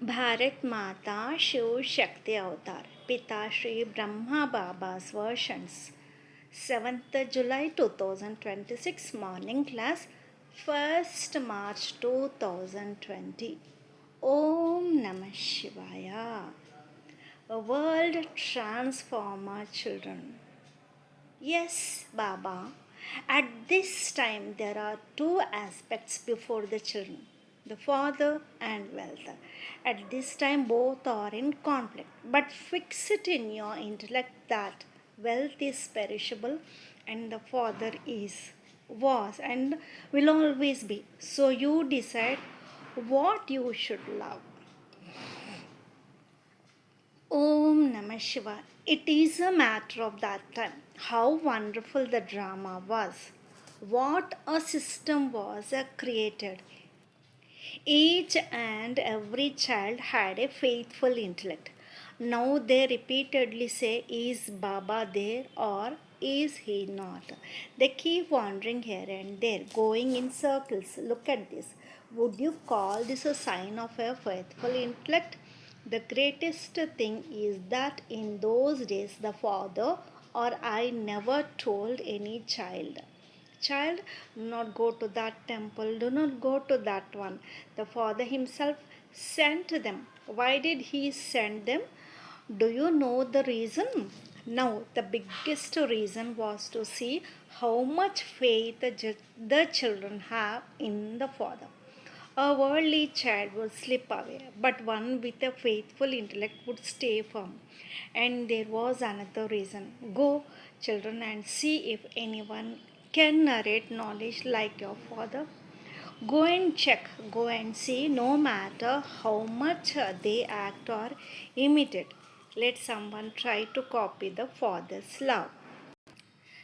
Bharat Mata Shiv Shakti Avatar Pitashree Brahma Baba's versions 7th July 2026 morning class 1st March 2020 Om Namah Shivaya. A world transformer children. Yes, Baba. At this time, there are two aspects before the children, the father and wealth. At this time, both are in conflict. But fix it in your intellect that wealth is perishable and the father was, and will always be. So you decide what you should love. Om Namah Shiva. It is a matter of that time. How wonderful the drama was. What a system was created. Each and every child had a faithful intellect. Now they repeatedly say, is Baba there or is he not? They keep wandering here and there, going in circles. Look at this. Would you call this a sign of a faithful intellect? The greatest thing is that in those days the father or I never told any child, do not go to that temple, do not go to that one. The father himself sent them. Why did he send them? Do you know the reason? Now, the biggest reason was to see how much faith the children have in the father. A worldly child would slip away, but one with a faithful intellect would stay firm. And there was another reason. Go, children, and see if anyone can narrate knowledge like your father. Go and check, go and see, no matter how much they act or imitate. Let someone try to copy the father's love.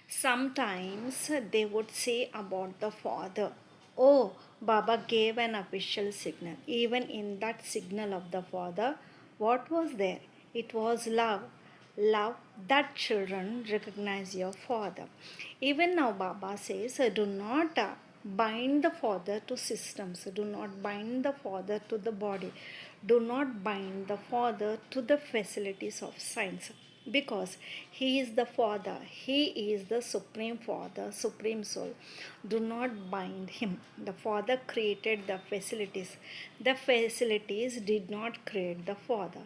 Sometimes they would say about the father, oh, Baba gave an official signal. Even in that signal of the father, what was there? It was love. Love that children recognize your father. Even now, Baba says, do not bind the father to systems, do not bind the father to the body, do not bind the father to the facilities of science, because he is the father, he is the supreme father, supreme soul. Do not bind him. The father created the facilities did not create the father.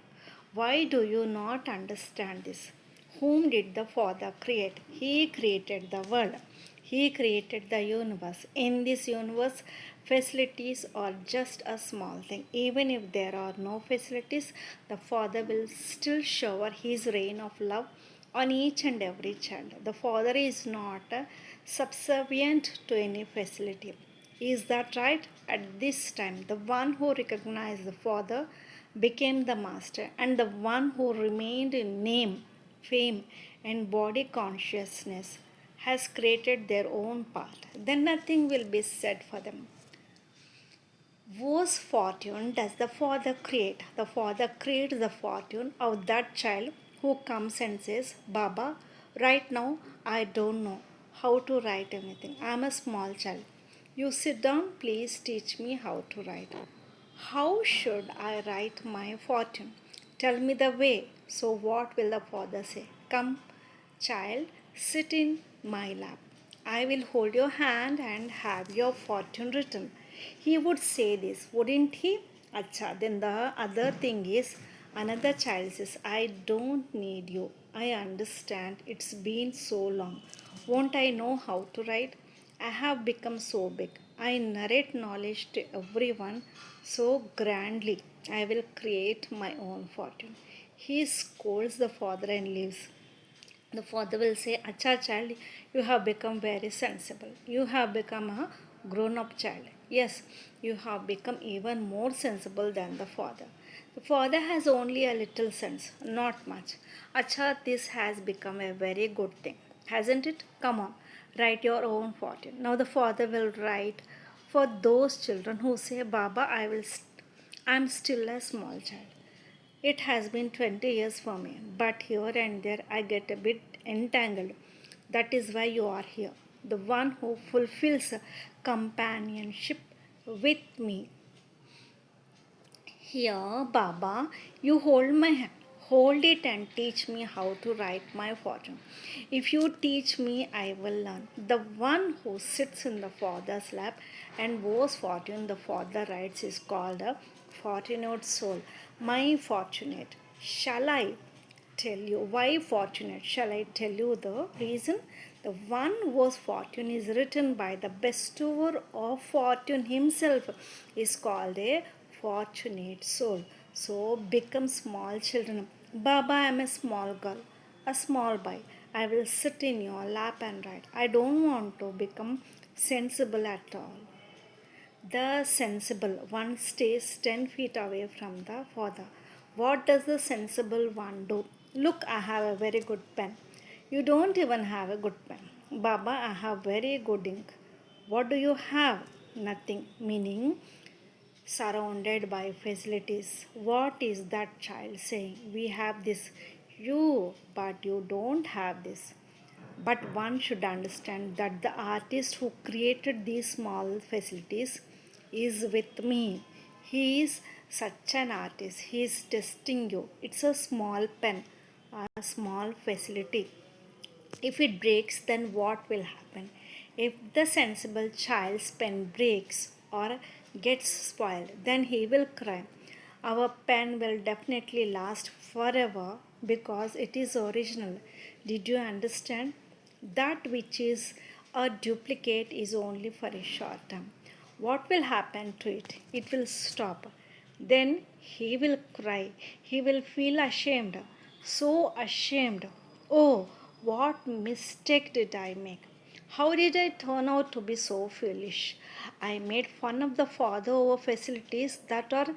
Why do you not understand this? Whom did the father create? He created the world. He created the universe. In this universe, facilities are just a small thing. Even if there are no facilities, the Father will still shower His rain of love on each and every child. The Father is not subservient to any facility. Is that right? At this time, the one who recognized the Father became the Master, and the one who remained in name, fame, and body consciousness has created their own path. Then nothing will be said for them. Whose fortune does the father create? The father creates the fortune of that child who comes and says, Baba, right now I don't know how to write anything. I am a small child. You sit down, please teach me how to write. How should I write my fortune? Tell me the way. So, what will the father say? Come, child, sit in my lap. I will hold your hand and have your fortune written. He would say this, wouldn't he? Acha, then the other thing is, another child says, I don't need you. I understand. It's been so long. Won't I know how to write? I have become so big. I narrate knowledge to everyone so grandly. I will create my own fortune. He scolds the father and leaves. The father will say, Acha child, you have become very sensible. You have become a grown up child. Yes, you have become even more sensible than the father. The father has only a little sense, not much. Acha, this has become a very good thing, hasn't it? Come on, write your own fortune. Now the father will write for those children who say, Baba, I'm still a small child. It has been 20 years for me, but here and there I get a bit entangled. That is why you are here, the one who fulfills companionship with me. Here, Baba, you hold my hand. Hold it and teach me how to write my fortune. If you teach me, I will learn. The one who sits in the father's lap and whose fortune the father writes is called a fortunate soul. My fortunate. Shall I tell you why fortunate? Shall I tell you the reason? The one whose fortune is written by the bestower of fortune himself is called a fortunate soul. So become small children. Baba, I am a small girl, a small boy. I will sit in your lap and write. I don't want to become sensible at all. The sensible one stays 10 feet away from the father. What does the sensible one do? Look, I have a very good pen. You don't even have a good pen. Baba, I have very good ink. What do you have? Nothing. Meaning, surrounded by facilities. What is that child saying? We have this. You, but you don't have this. But one should understand that the artist who created these small facilities is with me. He is such an artist. He is testing you. It's a small pen, a small facility. If it breaks, then what will happen? If the sensible child's pen breaks or gets spoiled, then he will cry. Our pen will definitely last forever because it is original. Did you understand? That which is a duplicate is only for a short time. What will happen to it? It will stop. Then he will cry. He will feel ashamed. So ashamed. Oh, what mistake did I make? How did I turn out to be so foolish? I made fun of the father over facilities that are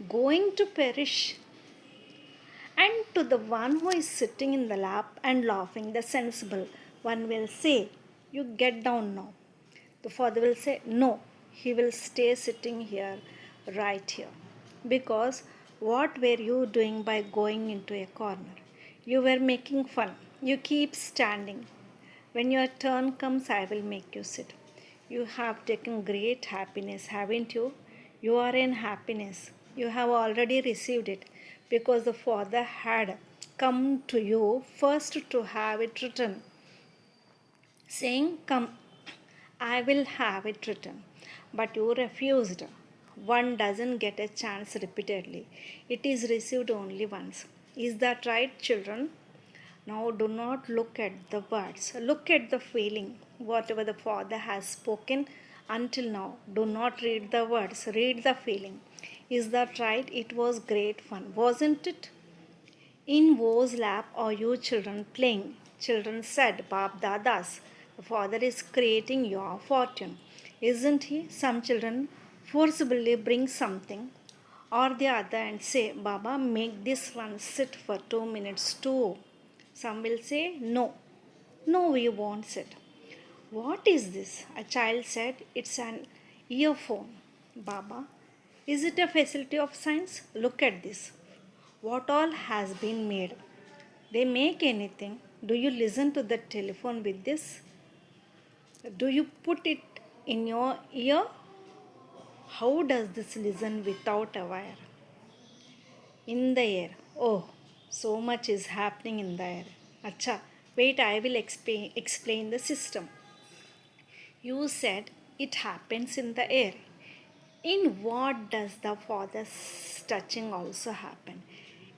going to perish. And to the one who is sitting in the lap and laughing, the sensible one will say, you get down now. The father will say, no, he will stay sitting here, right here. Because what were you doing by going into a corner? You were making fun. You keep standing. When your turn comes, I will make you sit. You have taken great happiness, haven't you? You are in happiness. You have already received it because the Father had come to you first to have it written, saying, come, I will have it written. But you refused. One doesn't get a chance repeatedly, it is received only once. Is that right, children? Now do not look at the words, look at the feeling. Whatever the Father has spoken until now, do not read the words, read the feeling. Is that right? It was great fun, wasn't it? In Wo's lap are you children playing? Children said, Bab Dadas, the father is creating your fortune. Isn't he? Some children forcibly bring something or the other and say, Baba, make this one sit for 2 minutes too. Some will say, no, no, we won't sit. What is this? A child said, it's an earphone. Baba, is it a facility of science? Look at this. What all has been made? They make anything. Do you listen to the telephone with this? Do you put it in your ear? How does this listen without a wire? In the air. Oh, so much is happening in the air. Acha, wait, I will explain the system. You said it happens in the air. In what does the Father's touching also happen?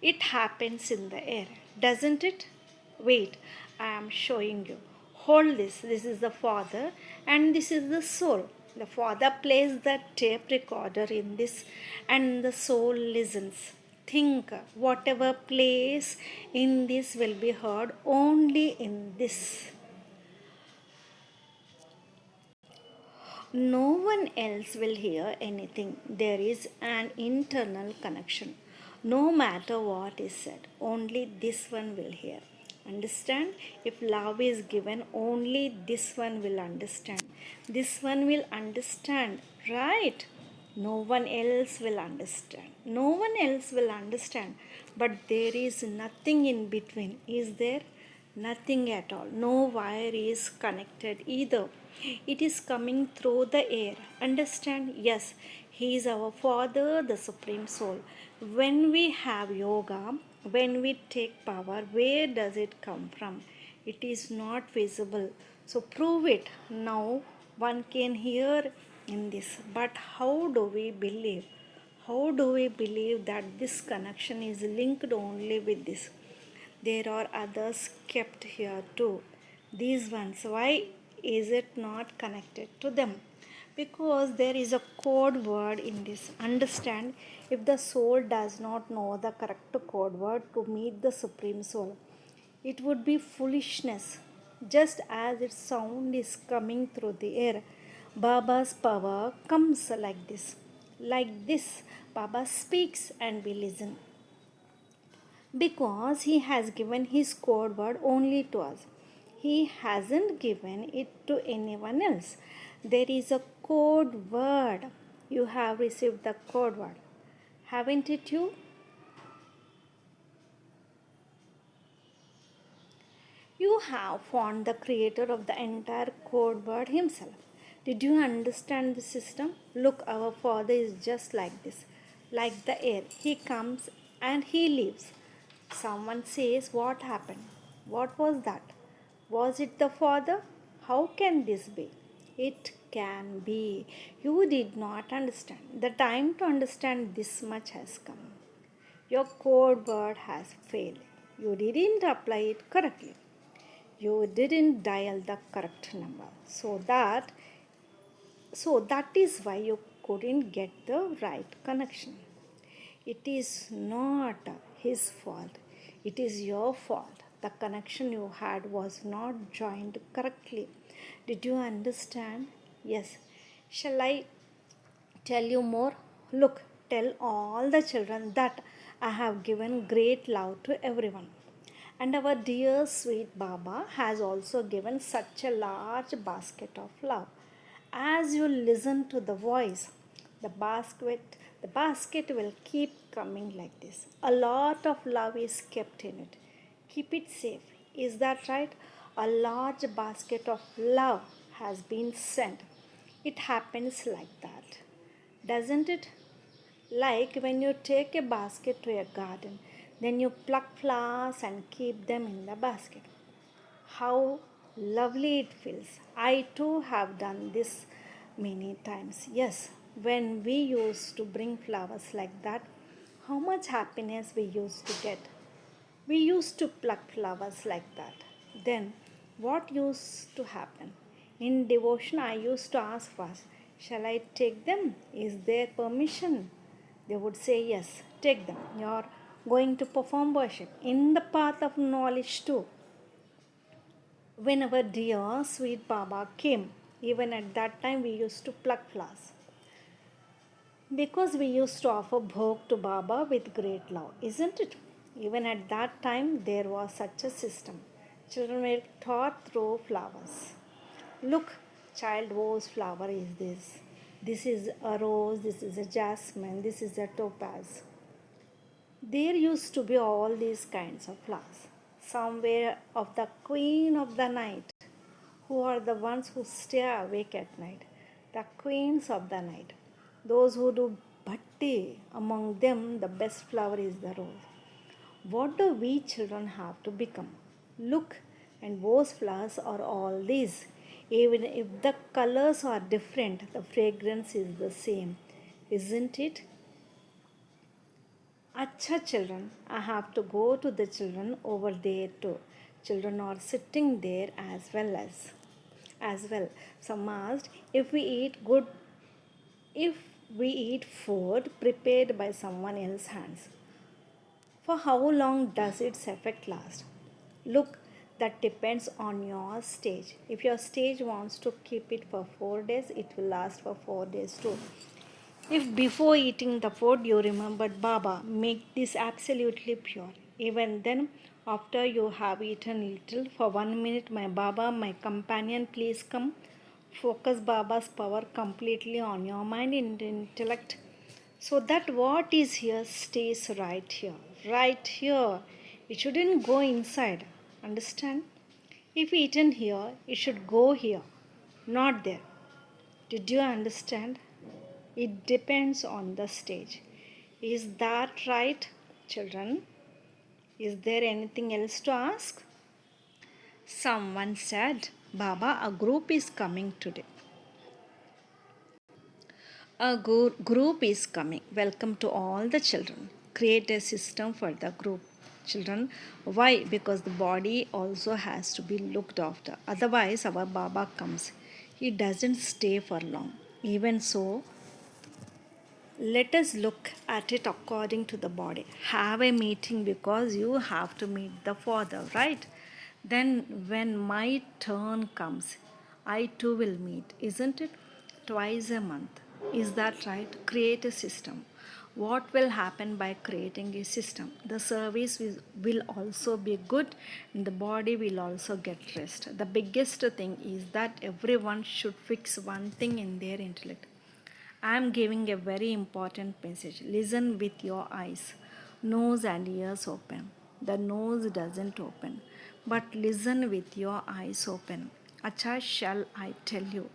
It happens in the air, doesn't it? Wait, I am showing you. Hold this. This is the Father and this is the soul. The Father plays the tape recorder in this and the soul listens. Think whatever plays in this will be heard only in this. No one else will hear anything. There is an internal connection. No matter what is said, only this one will hear. Understand? If love is given, only this one will understand. This one will understand, right? No one else will understand. No one else will understand. But there is nothing in between. Is there? Nothing at all. No wire is connected either. It is coming through the air. Understand? Yes. He is our Father, the Supreme Soul. When we have yoga, when we take power, where does it come from? It is not visible. So prove it. Now one can hear in this. But how do we believe? How do we believe that this connection is linked only with this? There are others kept here too. These ones, why is it not connected to them? Because there is a code word in this. Understand, if the soul does not know the correct code word to meet the Supreme Soul, it would be foolishness. Just as its sound is coming through the air, Baba's power comes like this. Like this, Baba speaks and we listen because he has given his code word only to us. He hasn't given it to anyone else. There is a code word. You have received the code word. Haven't it you? You have found the creator of the entire code word himself. Did you understand the system? Look, our Father is just like this, like the air. He comes and he leaves. Someone says, what happened? What was that? Was it the Father? How can this be? It can be. You did not understand. The time to understand this much has come. Your code word has failed. You didn't apply it correctly. You didn't dial the correct number. So that is why you couldn't get the right connection. It is not his fault. It is your fault. The connection you had was not joined correctly. Did you understand? Yes. Shall I tell you more? Look, tell all the children that I have given great love to everyone. And our dear sweet Baba has also given such a large basket of love. As you listen to the voice, the basket will keep coming like this. A lot of love is kept in it. Keep it safe. Is that right? A large basket of love has been sent. It happens like that, doesn't it? Like when you take a basket to a garden, then you pluck flowers and keep them in the basket. How lovely it feels. I too have done this many times. Yes, when we used to bring flowers like that, how much happiness we used to get. We used to pluck flowers like that. Then, what used to happen? In devotion, I used to ask first, shall I take them? Is there permission? They would say, yes, take them. You're going to perform worship in the path of knowledge too. When our dear sweet Baba came, even at that time we used to pluck flowers because we used to offer bhog to Baba with great love, isn't it? Even at that time there was such a system. Children were taught through flowers. Look, child, whose flower is this? This is a rose, this is a jasmine, this is a topaz. There used to be all these kinds of flowers. Some were of the queen of the night, who are the ones who stay awake at night, the queens of the night. Those who do bhakti, among them the best flower is the rose. What do we children have to become? Look, and those flowers are all these. Even if the colors are different, the fragrance is the same, isn't it? Acha children, I have to go to the children over there too. Children are sitting there as well. Some asked if we eat food prepared by someone else's hands. For how long does its effect last? Look, that depends on your stage. If your stage wants to keep it for 4 days, it will last for 4 days too. If before eating the food you remembered Baba, make this absolutely pure. Even then, after you have eaten little, for 1 minute, my Baba, my companion, please come. Focus Baba's power completely on your mind and intellect so that what is here stays right here. Right here. It shouldn't go inside. Understand? If eaten here, it should go here, not there. Did you understand? It depends on the stage. Is that right, children? Is there anything else to ask? Someone said, Baba, a group is coming today. A group is coming. Welcome to all the children. Create a system for the group. Children, why? Because the body also has to be looked after. Otherwise, our Baba comes. He doesn't stay for long. Even so, let us look at it according to the body. Have a meeting because you have to meet the Father, right? Then, when my turn comes, I too will meet, isn't it? Twice a month. Is that right? Create a system. What will happen by creating a system? The service will also be good and the body will also get rest. The biggest thing is that everyone should fix one thing in their intellect. I am giving a very important message. Listen with your eyes, nose and ears open. The nose doesn't open, but listen with your eyes open. Acha, shall I tell you?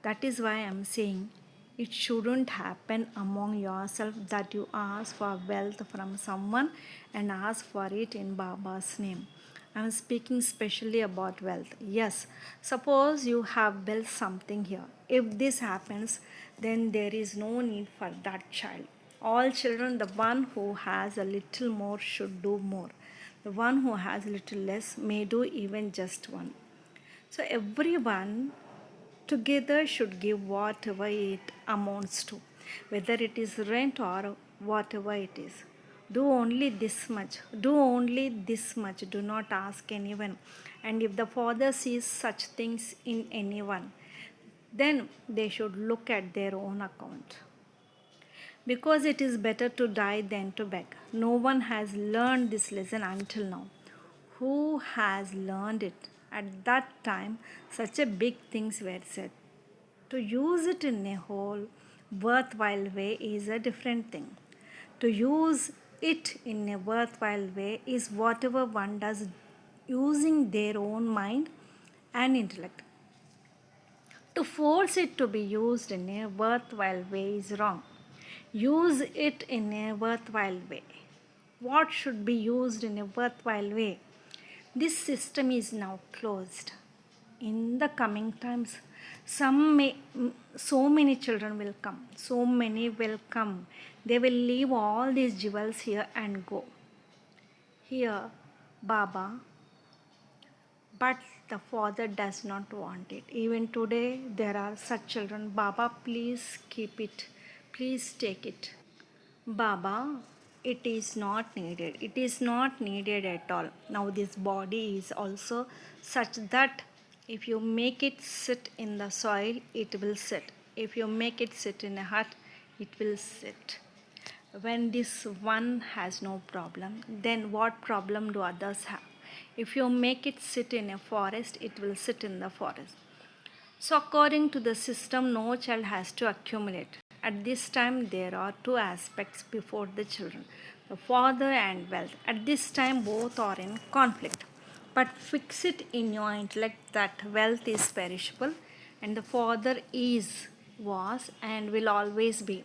That is why I am saying it shouldn't happen among yourself that you ask for wealth from someone and ask for it in Baba's name. I am speaking specially about wealth. Yes, suppose you have built something here. If this happens, then there is no need for that child. All children, the one who has a little more should do more. The one who has little less may do even just one. So everyone together should give whatever it amounts to, whether it is rent or whatever it is. Do only this much. Do only this much. Do not ask anyone. And if the Father sees such things in anyone, then they should look at their own account. Because it is better to die than to beg. No one has learned this lesson until now. Who has learned it? At that time, such a big things were said. To use it in a whole, worthwhile way is a different thing. To use it in a worthwhile way is whatever one does using their own mind and intellect. To force it to be used in a worthwhile way is wrong. Use it in a worthwhile way. What should be used in a worthwhile way? This system is now closed. In the coming times, so many children will come. So many will come. They will leave all these jewels here and go. Here, Baba, but the Father does not want it. Even today, there are such children. Baba, please keep it. Please take it. Baba, it is not needed. It is not needed at all. Now, this body is also such that if you make it sit in the soil, it will sit. If you make it sit in a hut, it will sit. When this one has no problem, then what problem do others have? If you make it sit in a forest, it will sit in the forest. So, according to the system, no child has to accumulate. At this time, there are two aspects before the children, the father and wealth. At this time, both are in conflict. But fix it in your intellect that wealth is perishable and the father is, was, and will always be.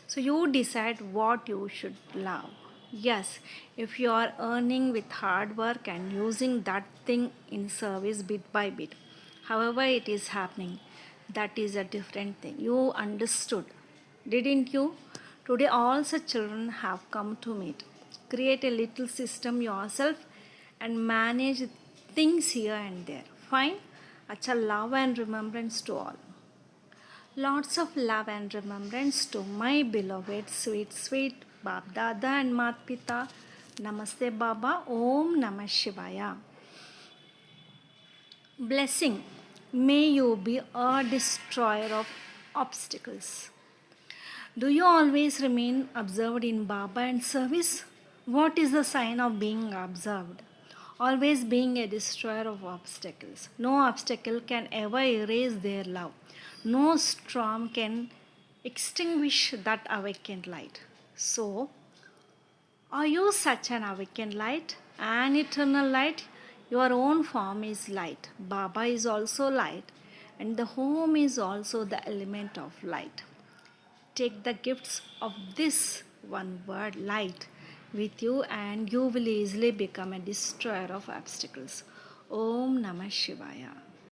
So, you decide what you should love. Yes, if you are earning with hard work and using that thing in service bit by bit, however it is happening, that is a different thing. You understood, didn't you? Today all such children have come to meet. Create a little system yourself and manage things here and there. Fine? Acha, love and remembrance to all. Lots of love and remembrance to my beloved sweet, sweet Bab Dada and Mat Pita. Namaste Baba. Om Namah Shivaya. Blessing. May you be a destroyer of obstacles. Do you always remain observed in Baba and service? What is the sign of being observed? Always being a destroyer of obstacles. No obstacle can ever erase their love. No storm can extinguish that awakened light. So, are you such an awakened light? An eternal light? Your own form is light. Baba is also light. And the home is also the element of light. Take the gifts of this one word, light, with you, and you will easily become a destroyer of obstacles. Om Namah Shivaya.